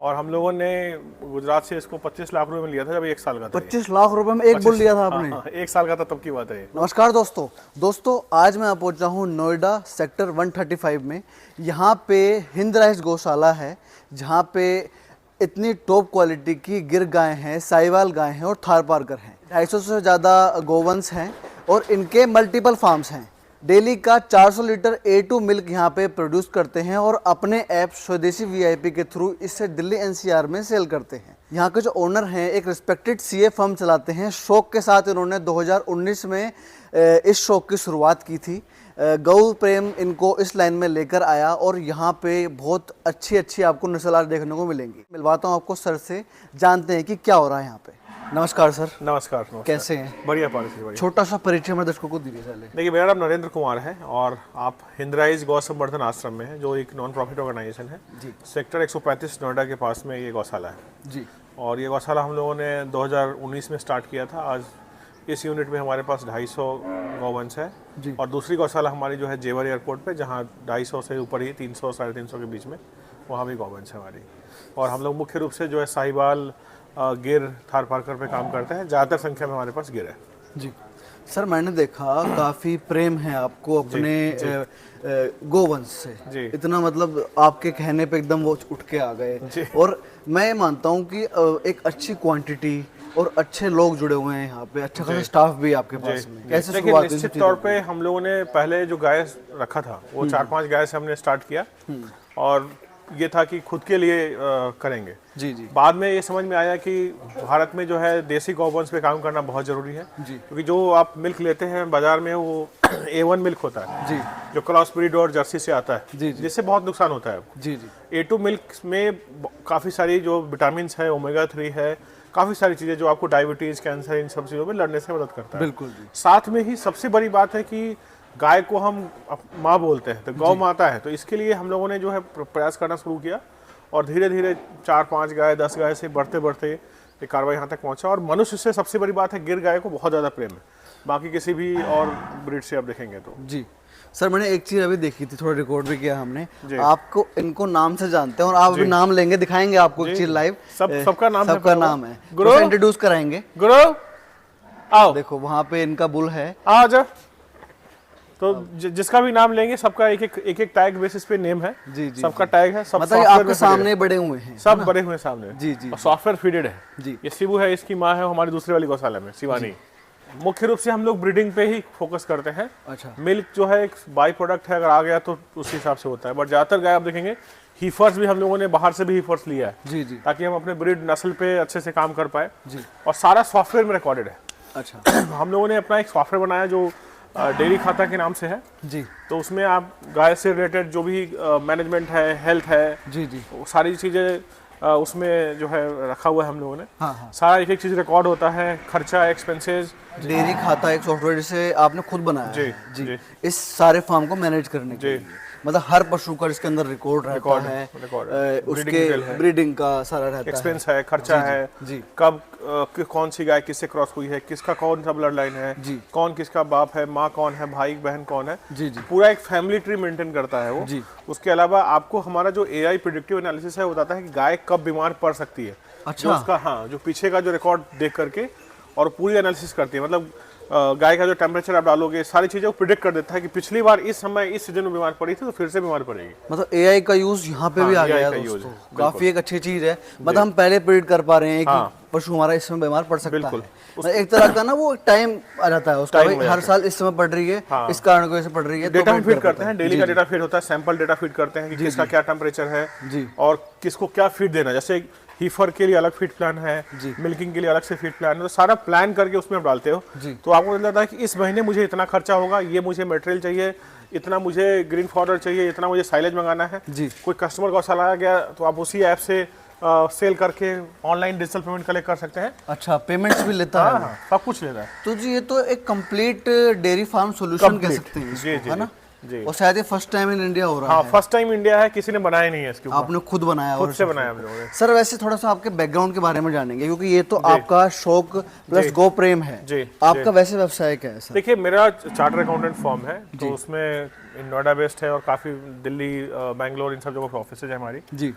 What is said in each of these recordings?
और हम लोगों ने गुजरात से इसको 25 लाख रुपए में लिया था जब 1 साल का था। 25 लाख रुपए में एक बुल लिया था आपने? हाँ, 1 साल का था तब की बात है। नमस्कार दोस्तों आज मैं पहुंचा हूं नोएडा सेक्टर 135 में। यहाँ पे हिंद राइस गौशाला है जहाँ पे इतनी टॉप क्वालिटी की गिर गाय हैं, साहिवाल गाय हैं और थारपारकर हैं। 250 से ज़्यादा गोवंश हैं और इनके मल्टीपल फार्म्स हैं। डेली का 400 लीटर A2 मिल्क यहाँ पे प्रोड्यूस करते हैं और अपने ऐप स्वदेशी VIP के थ्रू इससे दिल्ली NCR में सेल करते हैं। यहाँ के जो ओनर हैं एक रिस्पेक्टेड CA फर्म चलाते हैं। शौक के साथ इन्होंने 2019 में इस शौक की शुरुआत की थी। गौ प्रेम इनको इस लाइन में लेकर आया और यहाँ पे बहुत अच्छी आपको नस्ल आज देखने को मिलेंगी। मिलवाता हूँ आपको सर से, जानते हैं कि क्या हो रहा है यहाँ पे। नमस्कार सर। नमस्कार। कैसे हैं? बढ़िया पॉलिसी, बढ़िया। छोटा सा परिचय हमारे दर्शकों को दीजिए पहले। देखिए, मेरा नाम नरेंद्र कुमार है और आप हिंद राइस गौ संवर्धन आश्रम में है, जो एक नॉन प्रॉफिट ऑर्गेनाइजेशन है जी। सेक्टर 135 नोएडा के पास में ये गौशाला है जी। और ये गौशाला हम लोगों ने 2019 में स्टार्ट किया था। आज इस यूनिट में हमारे पास 250 गौवंश है जी। और दूसरी गौशाला हमारी जो है जेवर एयरपोर्ट पे, जहाँ 250 से ऊपर ही 300 साढ़े 300 के बीच में, वहाँ भी गौवंश है हमारी। और हम लोग मुख्य रूप से जो है साहिवाल, गिर, थारपारकर पे काम करते हैं। ज़्यादातर संख्या में हमारे पास गिर है जी। सर मैंने देखा काफ़ी प्रेम है आपको अपने गोवंश से जी। इतना मतलब आपके कहने पे एकदम वो उठ के आ गए। और मैं मानता हूँ कि एक अच्छी क्वांटिटी और अच्छे लोग जुड़े हुए हैं यहाँ पे, अच्छा खासा स्टाफ भी आपके पास में। कैसे शुरुआत हुई? निश्चित तौर पे हम लोगों ने पहले जो गाय रखा था वो 4-5 गाय से हमने स्टार्ट किया और ये था कि खुद के लिए करेंगे जी। बाद में ये समझ में आया कि भारत में जो है देसी गौवंश पे काम करना बहुत जरूरी है जी। क्योंकि जो आप मिल्क लेते हैं बाजार में वो A1 मिल्क होता है जी, जो क्रॉस ब्रीड और जर्सी से आता है जी, जिससे बहुत नुकसान होता है जी। A2 मिल्क में काफ़ी सारी जो विटामिन है, ओमेगा 3 है, काफ़ी सारी चीज़ें जो आपको डायबिटीज़, कैंसर, इन सब चीज़ों में लड़ने से मदद करता है। बिल्कुल। साथ में ही सबसे बड़ी बात है कि गाय को हम माँ बोलते हैं, तो गौ माता है, तो इसके लिए हम लोगों ने जो है प्रयास करना शुरू किया और धीरे धीरे 4-5 गाय 10 गाय से बढ़ते बढ़ते ये कार्रवाई यहाँ तक पहुँचा। और मनुष्य से सबसे बड़ी बात है गिर गाय को बहुत ज़्यादा प्रेम है, बाकी किसी भी और ब्रीड से आप देखेंगे तो जी। सर मैंने एक चीज़ अभी देखी थी, थोड़ा रिकॉर्ड भी किया हमने, आपको इनको नाम से जानते हैं और आप अभी नाम लेंगे, दिखाएंगे आपको एक चीज लाइव। सबका नाम है। गुरु इंट्रोड्यूस कराएंगे। गुरु आओ, देखो वहाँ पे इनका बुल है। आ जा। तो जिसका भी नाम लेंगे सबका एक टैग बेसिस पे नेम है जी। सबका टैग है, सब मतलब आपके सामने बड़े हुए हैं, सब बड़े हुए सामने जी। और सॉफ्टवेयर फीडेड है जी। ये शिबू है, इसकी माँ है हमारी दूसरी वाली गौशाला में, शिवानी। मुख्य रूप से हम लोग ब्रीडिंग पे ही फोकस करते हैं। अच्छा। मिल्क जो है एक बाई प्रोडक्ट है, अगर आ गया तो उस हिसाब से होता है, बट ज्यादातर गाय आप देखेंगे हीफर्स भी हम लोगों ने बाहर से भी हीफर्स लिया है जी, ताकि हम अपने ब्रीड नस्ल पे अच्छे से काम कर पाए जी। और सारा सॉफ्टवेयर में रिकॉर्डेड है। अच्छा। हम लोगों ने अपना एक सॉफ्टवेयर बनाया जो डेयरी खाता के नाम से है जी। तो उसमें आप गाय से रिलेटेड जो भी मैनेजमेंट है, हेल्थ है जी, सारी चीज़ें उसमें जो है रखा हुआ है हम लोगों ने। हाँ। सारा एक चीज़ रिकॉर्ड होता है, खर्चा, एक्सपेंसेस। डेयरी खाता एक सॉफ्टवेयर जिसे आपने खुद बनाया जी। इस सारे फार्म को मैनेज करने के लिए मतलब हर पशु का इसके अंदर रिकॉर्ड रहता है, उसके ब्रीडिंग का सारा रहता है, एक्सपेंस है, खर्चा है जी, कब कौन सी गाय किससे क्रॉस हुई है, किसका कौन सा ब्लड लाइन है जी, कौन किसका बाप है, माँ कौन है, भाई बहन कौन है जी। पूरा एक फैमिली ट्री मेंटेन करता है वो जी। उसके अलावा आपको हमारा जो AI प्रिडिक्टिव एनालिसिस है वो बताता है कि गाय कब बीमार पड़ सकती है। अच्छा। उसका हाँ, जो पीछे का जो रिकॉर्ड देख करके और पूरी एनालिसिस करती है, मतलब गाय का जो टेम्परेचर आप डालोगे, सारी चीजें वो प्रिडिक्ट कर देता है कि पिछली बार इस समय इस सीजन में बीमार पड़ी थी तो फिर से बीमार पड़ेगी। मतलब AI का यूज यहाँ पे भी आ गया है दोस्तों, काफी एक अच्छी चीज है। मतलब हम पहले प्रिडिक्ट कर पा रहे हैं कि पशु हमारा इस समय बीमार पड़ सकता है। एक तरह का ना वो टाइम आ जाता है उसका, हर साल इस समय पड़ रही है, इस कारण को ऐसे पड़ रही है। डेटा फीड करते हैं, डेली का डेटा फीड होता है, सैंपल डेटा फीड करते हैं कि किसका क्या टेम्परेचर है और किसको क्या फीड देना। जैसे हीफर के लिए अलग फीड प्लान है, मिल्किंग के लिए अलग से फीड प्लान है, तो सारा प्लान करके उसमें आप डालते हो तो आपको मिल जाता है कि इस महीने मुझे इतना खर्चा होगा, ये मुझे मटेरियल चाहिए, इतना मुझे ग्रीन फॉडर चाहिए, इतना मुझे साइलेज मंगाना है जी। कोई कस्टमर गौशाला आ गया तो आप उसी ऐप से सेल करके ऑनलाइन डिजिटल पेमेंट कलेक्ट कर सकते हैं। अच्छा, पेमेंट्स भी लेता है? हाँ, सब कुछ लेता है। तो जी ये तो एक कंप्लीट डेयरी फार्म सॉल्यूशन कह सकते हैं जी, है ना जी। और शायद ये फर्स्ट टाइम इन इंडिया हो रहा है। फर्स्ट टाइम इंडिया है, किसी ने बनाया नहीं है इसके ऊपर, आपने खुद बनाया? खुद से बनाया हम लोगों ने। सर वैसे थोड़ा सा आपके बैकग्राउंड के बारे में जानेंगे क्योंकि ये तो आपका शौक प्लस गो प्रेम है जी। आपका वैसे व्यवसाय क्या है सर? देखिए, मेरा चार्टर अकाउंटेंट फर्म है, तो उसमें नोएडा बेस्ड है और काफी दिल्ली, बैंगलोर, इन सब जगह ऑफिस है हमारी जी।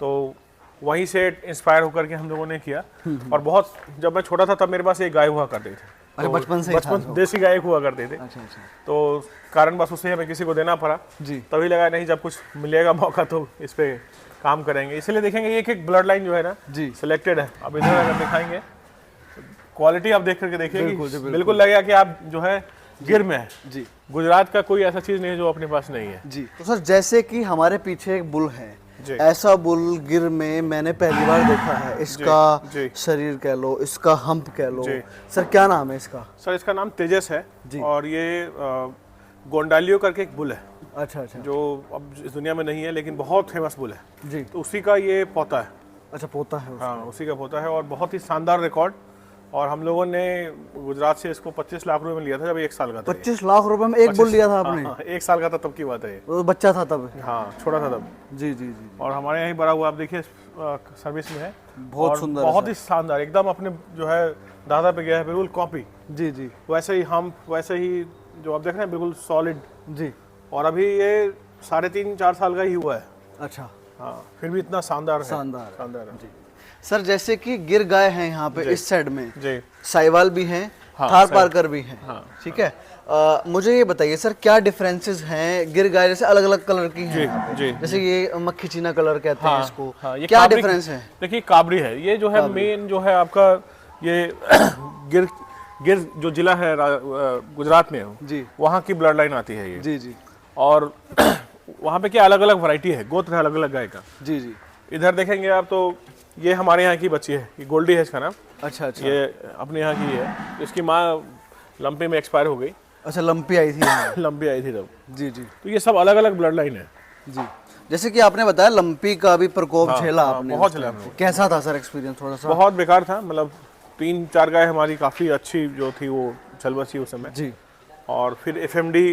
तो वहीं से इंस्पायर होकर के हम लोगों ने किया। और बहुत, जब मैं छोटा था तब मेरे पास एक गाय हुआ करते थे। अच्छा, बचपन से ही था? बचपन देसी गाय हुआ करते थे। अच्छा अच्छा। तो कारणवश उसे हमें किसी को देना पड़ा जी। तभी लगा नहीं, जब कुछ मिलेगा मौका तो इस पे काम करेंगे। इसलिए देखेंगे एक एक ब्लड लाइन जो है ना जी सिलेक्टेड है। अब इधर अगर दिखाएंगे क्वालिटी आप देख करके देखिए, बिल्कुल लगेगा कि आप जो है गिर में है जी। गुजरात का कोई ऐसा चीज नहीं है जो अपने पास नहीं है जी। तो सर जैसे कि हमारे पीछे एक बुल है, जी। ऐसा बुल गिर में मैंने पहली बार देखा है। इसका जी। शरीर कह लो, इसका हम्प कह लो। जी। सर क्या नाम है इसका? सर इसका नाम तेजस है जी। और ये गोंडालियो करके एक बुल है अच्छा अच्छा। जो अब इस दुनिया में नहीं है लेकिन बहुत फेमस बुल है। जी। तो उसी का ये पोता है। अच्छा, पोता है उसका। हाँ, उसी का पोता है और बहुत ही शानदार रिकॉर्ड। और हम लोगों ने गुजरात से इसको 25 लाख रुपए में लिया था जब 1 साल का था। 25 लाख रुपए में एक बुल लिया था आपने? हाँ, 1 साल का था तब की बात है ये। वो बच्चा था तब? हाँ, छोटा था तब। जी जी जी। और हमारे यहाँ ही बड़ा हुआ, आप देखिए सर्विस में है। बहुत और सुंदर, बहुत ही शानदार, एकदम अपने जो है दादा पे गया है, बिल्कुल कॉपी। जी जी। वैसे ही हम, वैसे ही जो आप देख रहे हैं बिल्कुल सॉलिड। जी। और अभी ये 3.5-4 साल का ही हुआ है। अच्छा। हाँ, फिर भी इतना शानदार है। शानदार है। जी। सर जैसे कि गिर गाय हैं यहाँ पे इस साइड में, जी, साहिवाल भी हैं, हाँ, थार पारकर भी हैं। हाँ, ठीक है। मुझे ये बताइए सर, क्या डिफरेंसेस हैं? गिर गाय जैसे अलग अलग कलर की हैं, जी, जैसे ये मक्खी चीना कलर कहते हैं इसको। हाँ, ये क्या काबरी- डिफरेंस है? देखिए काबरी है ये जो है मेन जो है आपका ये गिर गिर जो जिला है गुजरात में जी। वहाँ की ब्लड लाइन आती है ये। जी जी। और वहाँ पे क्या अलग अलग वैरायटी है, गोत्र है अलग अलग गाय का। जी जी। इधर देखेंगे आप तो ये हमारे यहाँ की बच्ची है, ये गोल्डी है इसका नाम। अच्छा अच्छा। ये अपने यहाँ की है। इसकी माँ लंपी में एक्सपायर हो गई। अच्छा, लंपी आई थी यहाँ। लंपी आई थी तब। जी जी। तो ये सब अलग अलग ब्लड लाइन है। जी। जैसे कि आपने बताया लंपी का भी प्रकोप झेला आपने। बहुत झेला हमने। कैसा था सर एक्सपीरियंस थोड़ा सा? बहुत बेकार था, मतलब 3-4 गाय हमारी काफ़ी अच्छी जो थी वो चल बसी उस समय। जी। और फिर FMD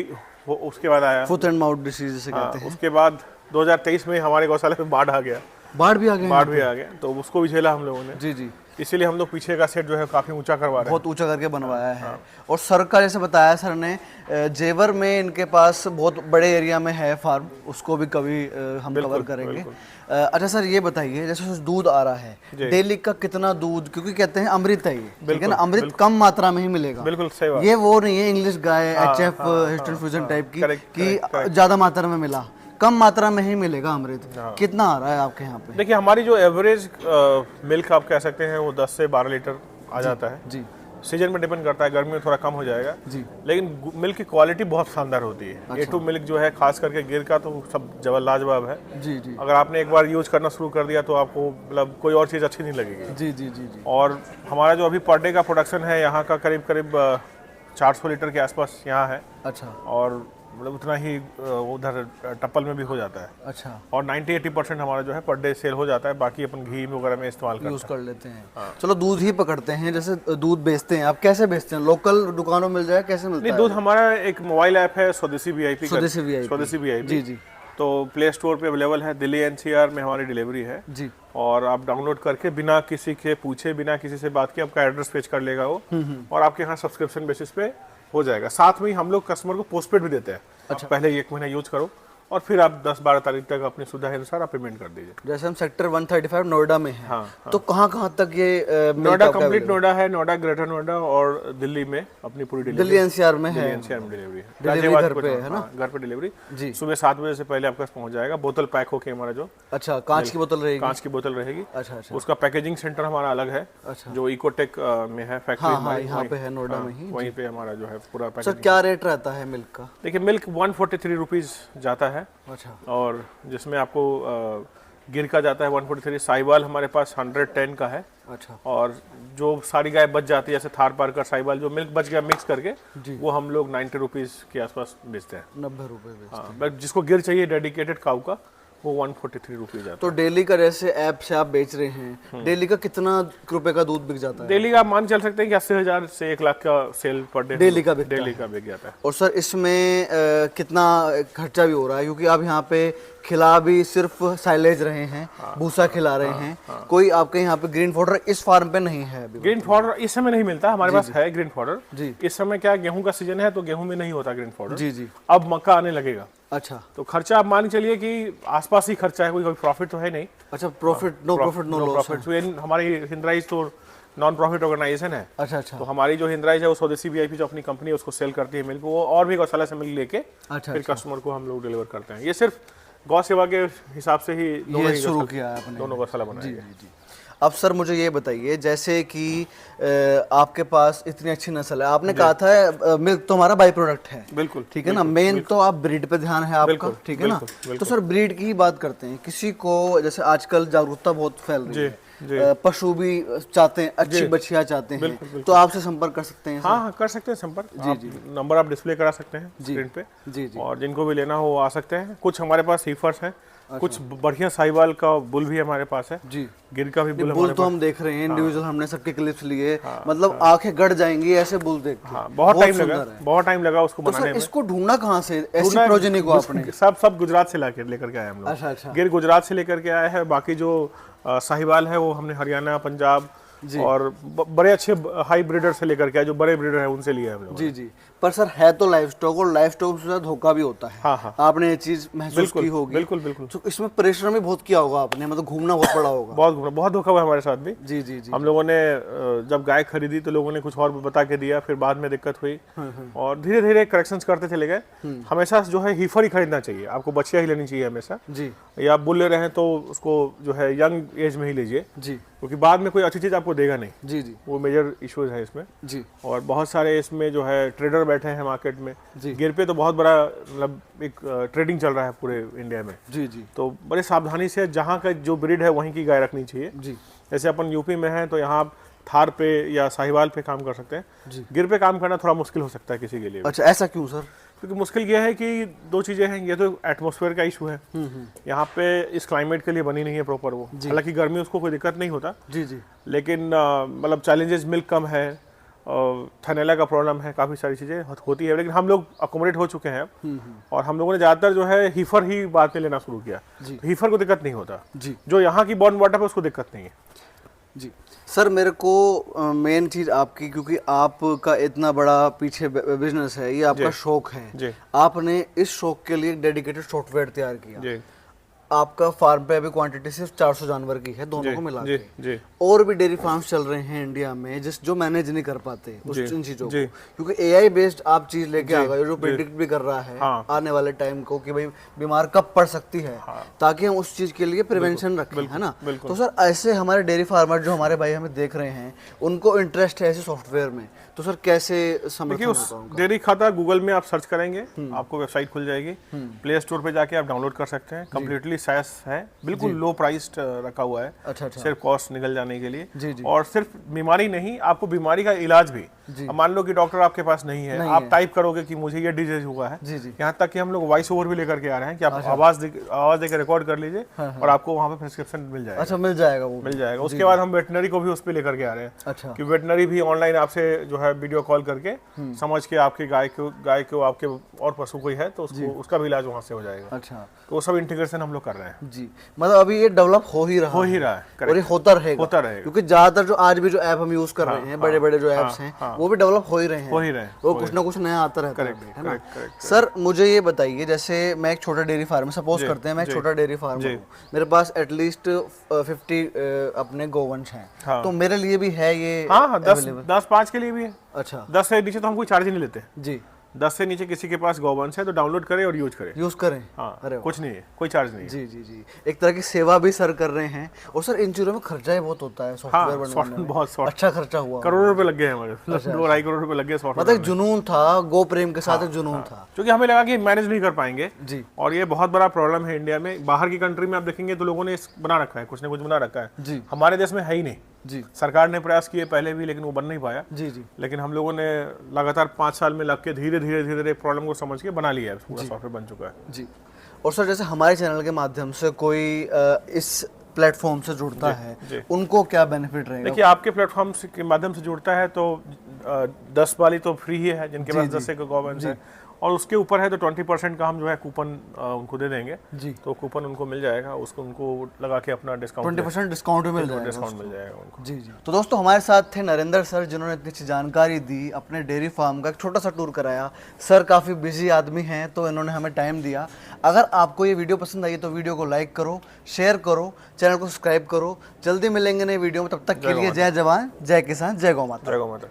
उसके बाद आया। फुट एंड माउथ डिसीज जिसे कहते हैं। उसके बाद 2023 में हमारे गौशाला में बाढ़ आ गया। बाढ़ भी आ गई? बाढ़ भी आ गया तो उसको भी झेला हम लोगों ने। जी जी। इसीलिए हम लोग पीछे का सेट जो है काफ़ी ऊंचा करवा रहे हैं। बहुत ऊंचा करके बनवाया है। और सर का जैसे बताया सर ने, जेवर में इनके पास बहुत बड़े एरिया में है फार्म, उसको भी कभी हम कवर करेंगे। अच्छा सर ये बताइए, जैसे दूध आ रहा है डेली का, कितना दूध? क्योंकि कहते हैं अमृत है ये, ठीक है ना, अमृत कम मात्रा में ही मिलेगा। बिल्कुल सही बात। ये वो नहीं है इंग्लिश गाय HF हिस्टन फ्यूजन टाइप की कि ज्यादा मात्रा में मिला, कम मात्रा में ही मिलेगा अमृत। कितना आ रहा है आपके यहाँ पे? देखिए हमारी जो एवरेज मिल्क आप कह सकते हैं वो 10 से 12 लीटर आ जाता है। जी। सीजन में डिपेंड करता है, गर्मी में थोड़ा कम हो जाएगा जी। लेकिन मिल्क की क्वालिटी बहुत शानदार होती है। A2 मिल्क जो है खास करके गिर का तो सब लाजवाब है। जी जी। अगर आपने एक बार यूज करना शुरू कर दिया तो आपको मतलब कोई और चीज़ अच्छी नहीं लगेगी। जी जी जी जी। और हमारा जो अभी पर डे का प्रोडक्शन है यहाँ का करीब करीब 400 लीटर के आसपास यहाँ है। अच्छा। और मतलब उतना ही उधर टप्पल में भी हो जाता है। अच्छा। और 90-80% हमारा जो है पर डे सेल हो जाता है, बाकी अपन घी वगैरह में इस्तेमाल यूज कर लेते हैं। चलो दूध ही पकड़ते हैं, जैसे दूध बेचते हैं आप, कैसे बेचते हैं? लोकल दुकानों में मिल जाए, कैसे मिलता नहीं है? दूध हमारा एक मोबाइल ऐप है स्वदेशी VIP। स्वदेशी VIP। स्वदेशी VIP। जी जी। तो प्ले स्टोर पे अवेलेबल है, दिल्ली NCR में हमारी डिलीवरी है जी। और आप डाउनलोड करके बिना किसी के पूछे, बिना किसी से बात किए आपका एड्रेस फेच कर लेगा वो। और आपके यहाँ सब्सक्रिप्शन बेसिस पे हो जाएगा। साथ में ही हम लोग कस्टमर को पोस्टपेड भी देते हैं। अच्छा। पहले 1 महीना यूज करो और फिर आप 10-12 तारीख तक अपनी सुविधा के अनुसार आप पेमेंट कर दीजिए। जैसे हम सेक्टर 135 नोएडा में हैं। हाँ, तो कहाँ तक ये नोएडा कंप्लीट नोएडा है, नोएडा ग्रेटर नोएडा और दिल्ली में अपनी पूरी डिलीवरी। दिल्ली NCR में है। NCR में डिलीवरी है। डिलीवरी घर पे है ना? घर पे डिलीवरी जी। सुबह 7 बजे से पहले आपके पास पहुंच जाएगा। बोतल पैक होके हमारा जो अच्छा कांच की बोतल रहेगी? कांच की बोतल रहेगी। अच्छा अच्छा। उसका पैकेजिंग सेंटर हमारा अलग है। अच्छा। जो इकोटेक में है फैक्ट्री। हाँ, यहाँ पे है नोएडा में ही। वहीं पे हमारा जो है पूरा सर पैकेजिंग। क्या रेट रहता है मिल्क का? देखिए मिल्क 143 रुपीज़ जाता है। अच्छा। और जिसमें आपको गिर का जाता है 143। साहिवाल हमारे पास 110 का है। अच्छा। और जो सारी गाय बच जाती है जैसे थार पारकर साहिवाल जो मिल्क बच गया मिक्स करके वो हम लोग 90 रुपीज़ के आसपास बेचते हैं। 90 रुपये। हाँ, बट जिसको गिर चाहिए डेडिकेटेड काऊ का वो 143 रुपीज़ आता है। तो डेली का जैसे ऐप से आप बेच रहे हैं, डेली का कितना रुपए का दूध बिक जाता है? डेली का आप मान चल सकते हैं कि 80,000 से 1 लाख का सेल पर डे डेली का बिकता बिक जाता है। और सर इसमें कितना खर्चा भी हो रहा है? क्योंकि आप यहाँ पे खिला भी सिर्फ साइलेज रहे हैं, भूसा खिला रहे हैं, कोई आपके यहाँ पे ग्रीन फॉडर इस फार्म पे नहीं है अभी? ग्रीन फॉडर इस समय नहीं मिलता, हमारे पास है ग्रीन फॉडर जी। इस समय क्या गेहूं का सीजन है तो गेहूं में नहीं होता ग्रीन फॉडर। जी जी। अब मक्का आने लगेगा। अच्छा, तो खर्चा आप मान के चलिए कि आसपास ही खर्चा है, कोई प्रॉफिट तो है नहीं। अच्छा, प्रॉफिट नो प्रॉफिट। तो हमारी हिंदराइज तो नॉन प्रॉफिट ऑर्गेनाइजेशन है। अच्छा अच्छा। तो हमारी जो हिंदराइज है वो स्वदेशी वीआईपी जो अपनी कंपनी है उसको सेल करती है मिल्क, वो और भी गौशाला से मिल्क लेके फिर कस्टमर को हम लोग डिलीवर करते हैं। ये सिर्फ गौ सेवा के हिसाब से ही ये शुरू किया है आपने? दोनों गौशाला बनाई है। जी। अब सर मुझे ये बताइए, जैसे कि आपके पास इतनी अच्छी नस्ल है, आपने कहा था मिल्क तो हमारा बाई प्रोडक्ट है, बिल्कुल, ठीक है ना, मेन तो आप ब्रीड पे ध्यान है आपका, ठीक है ना। तो सर ब्रीड की ही बात करते हैं, किसी को जैसे आजकल जागरूकता बहुत फैल रही है, पशु भी चाहते हैं, अच्छी बछिया चाहते हैं, तो आपसे संपर्क कर सकते हैं? हाँ, कर सकते हैं संपर्क। जी, नंबर आप डिस्प्ले करा सकते हैं स्क्रीन पे। जी, और जिनको भी लेना हो वो आ सकते हैं। कुछ हमारे पास हीफर्स हैं, कुछ बढ़िया साहिवाल का बुल भी हमारे पास है। जी, गिर का भी बुल हमारे तो हम देख रहे हैं इंडिविजुअल, हमने सबके क्लिप्स लिए, मतलब आंखें गड़ जाएंगी ऐसे बुल देख के। बहुत टाइम लगा उसको बनाने में। इसको ढूंढना कहाँ से ऐसी प्रोजेनी को आपने? सब गुजरात से लेकर के आए हम लोग। अच्छा। गिर गुजरात से लेकर के आए हैं, बाकी जो साहिवाल है वो हमने हरियाणा, पंजाब और बड़े अच्छे हाई ब्रीडर से लेकर के आए, जो बड़े ब्रीडर है उनसे लिए हम लोग। जी। पर सर है तो लाइव स्टॉक, और लाइव स्टॉक से धोखा भी होता है। हाँ। आपने ये चीज महसूस की होगी? बिल्कुल। तो इसमें परिश्रम भी बहुत किया होगा आपने, मतलब घूमना बहुत पड़ा होगा। बहुत धोखा हुआ हमारे साथ भी। जी। हम लोगों ने जब गाय खरीदी तो लोगों ने कुछ और बता के दिया, फिर बाद में दिक्कत हुई और धीरे धीरे करेक्शंस करते चले गए। हमेशा जो है हीफर ही खरीदना चाहिए, आपको बछिया ही लेनी चाहिए हमेशा जी। या आप बुल ले रहे हैं तो उसको जो है यंग एज में ही लीजिए जी, क्योंकि बाद में कोई अच्छी चीज आपको देगा नहीं। जी, वो मेजर इश्यूज है इसमें जी। और बहुत सारे इसमें जो है ट्रेडर बैठे हैं मार्केट में जी। गिर पे तो बहुत बड़ा मतलब एक ट्रेडिंग चल रहा है पूरे इंडिया में। जी। तो बड़े सावधानी से जहाँ का जो ब्रीड है वहीं की गाय रखनी चाहिए जी। जैसे अपन यूपी में हैं तो यहाँ आप थार पे या साहिवाल पे काम कर सकते हैं। गिर पे काम करना थोड़ा मुश्किल हो सकता है किसी के लिए। अच्छा, ऐसा क्यों सर? क्योंकि मुश्किल यह है कि दो चीजें हैं, ये तो एटमॉस्फेयर का इशू है, यहाँ पे इस क्लाइमेट के लिए बनी नहीं है प्रॉपर वो। हालांकि गर्मी उसको कोई दिक्कत नहीं होता जी, लेकिन मतलब चैलेंजेस मिल्क कम है, थैनेला का प्रॉब्लम है, काफ़ी सारी चीज़ें होती है, लेकिन हम लोग अकोमोडेट हो चुके हैं और हम लोगों ने ज़्यादातर जो है हीफर ही बाद में लेना शुरू किया। हीफर को दिक्कत नहीं होता जी, जो यहाँ की बॉर्न वाटर है उसको दिक्कत नहीं है जी। सर मेरे को मेन चीज़ आपकी, क्योंकि आपका इतना बड़ा पीछे बिजनेस है, ये आपका शौक है, आपने इस शौक के लिए डेडिकेटेड सॉफ्टवेयर तैयार किया। आपका फार्म पे अभी क्वांटिटी सिर्फ 400 जानवर की है दोनों को मिला के। और भी डेयरी फार्म्स चल रहे हैं इंडिया में जो मैनेज नहीं कर पाते इन चीजों को, क्योंकि एआई बेस्ड आप चीज लेके आ गए जो प्रिडिक्ट भी कर रहा है आने वाले टाइम को कि भाई बीमार कब पड़ सकती है, ताकि हम उस चीज के लिए प्रिवेंशन रखें, है ना। तो सर ऐसे हमारे डेयरी फार्मर जो हमारे भाई हमें देख रहे हैं, उनको इंटरेस्ट है ऐसे सॉफ्टवेयर में, तो सर कैसे समर्थन होगा उनका? डेयरी खाता गूगल में आप सर्च करेंगे, आपको वेबसाइट खुल जाएगी, प्ले स्टोर पे जाके आप डाउनलोड कर सकते हैं। कम्प्लीटली साइज है, बिल्कुल लो प्राइस रखा हुआ है। अच्छा। सिर्फ कॉस्ट निकल जाने के लिए जी। और सिर्फ बीमारी नहीं, आपको बीमारी का इलाज भी। मान लो कि डॉक्टर आपके पास नहीं है, आप टाइप करोगे कि मुझे ये डिजीज हुआ है, यहाँ तक कि हम लोग वॉइस ओवर भी लेकर के आ रहे हैं कि आप आवाज देकर रिकॉर्ड कर लीजिए और आपको वहाँ पे प्रिस्क्रिप्शन मिल जाएगा। अच्छा, मिल जाएगा वो? मिल जाएगा। उसके बाद हम वेटनरी को भी उस पर लेकर के आ रहे हैं। अच्छा। कि वेटनरी भी ऑनलाइन आपसे जो है वीडियो कॉल करके समझ के आपके गाय को आपके और पशु कोई है तो उसका भी इलाज वहाँ से हो जाएगा। अच्छा। तो वो सब इंटीग्रेशन हम लोग कर रहे हैं जी। मतलब अभी ये डेवलप हो ही रहा है और ये होता रहेगा, क्योंकि ज्यादातर जो आज भी जो ऐप हम यूज कर रहे हैं, बड़े बड़े जो ऐप्स हैं, वो भी डेवलप हो ही रहे हैं, वो कुछ ना कुछ नया आता रहता है ना। सर मुझे ये बताइए, जैसे मैं एक छोटा डेयरी फार्म, सपोज करते हैं मैं एक छोटा डेयरी फार्म हूँ, मेरे पास एटलीस्ट 50 अपने गोवंश हैं, तो मेरे लिए भी है ये? हाँ, 10-5 के लिए भी है। अच्छा। 10 से नीचे तो हम कोई चार्ज नहीं लेते जी। 10 से नीचे किसी के पास गौवंश है तो डाउनलोड करें और यूज करें। हाँ, अरे कुछ नहीं है, कोई चार्ज नहीं है। जी। एक तरह की सेवा भी सर कर रहे हैं। और सर इन चीजों में खर्चा ही बहुत होता है सॉफ्टवेयर बनवाने में। बहुत अच्छा खर्चा हुआ, करोड़ों रुपए लग गए हमारे। 2-2.5 करोड़ रुपए लग गए सॉफ्टवेयर। मतलब जुनून था, गो प्रेम के साथ एक जुनून था, क्योंकि हमें लगा कि मैनेज नहीं कर पाएंगे जी। और ये बहुत बड़ा प्रॉब्लम है इंडिया में। बाहर की कंट्री में आप देखेंगे तो लोगों ने बना रखा है, कुछ ना कुछ बना रखा है जी। हमारे देश में है ही नहीं जी। सरकार ने प्रयास किए पहले भी, लेकिन वो बन नहीं पाया जी। लेकिन हम लोगों ने लगातार 5 साल में लग के धीरे धीरे प्रॉब्लम को समझ के बना लिया है, पूरा सॉफ्टवेयर बन चुका है जी। और सर जैसे हमारे चैनल के माध्यम से कोई इस प्लेटफॉर्म से जुड़ता है, उनको क्या बेनिफिट रहेगा? देखिए, आपके प्लेटफॉर्म के माध्यम से जुड़ता है तो 10 वाली तो फ्री ही है, जिनके पास 10 गवर्नमेंट है, और उसके ऊपर है तो 20% का हम जो है कूपन उनको दे देंगे जी। तो कूपन उनको मिल जाएगा, उसको उनको लगा के अपना डिस्काउंट 20% डिस्काउंट मिल जाएगा। डिस्काउंट मिल जाएगा उनको। जी जी। तो दोस्तों हमारे साथ थे नरेंद्र सर, जिन्होंने इतनी अच्छी जानकारी दी, अपने डेयरी फार्म का एक छोटा सा टूर कराया। सर काफ़ी बिजी आदमी हैं तो इन्होंने हमें टाइम दिया। अगर आपको ये वीडियो पसंद आई तो वीडियो को लाइक करो, शेयर करो, चैनल को सब्सक्राइब करो। जल्दी मिलेंगे नई वीडियो में, तब तक के लिए जय जवान, जय किसान, जय गौ माता। जय गौ माता।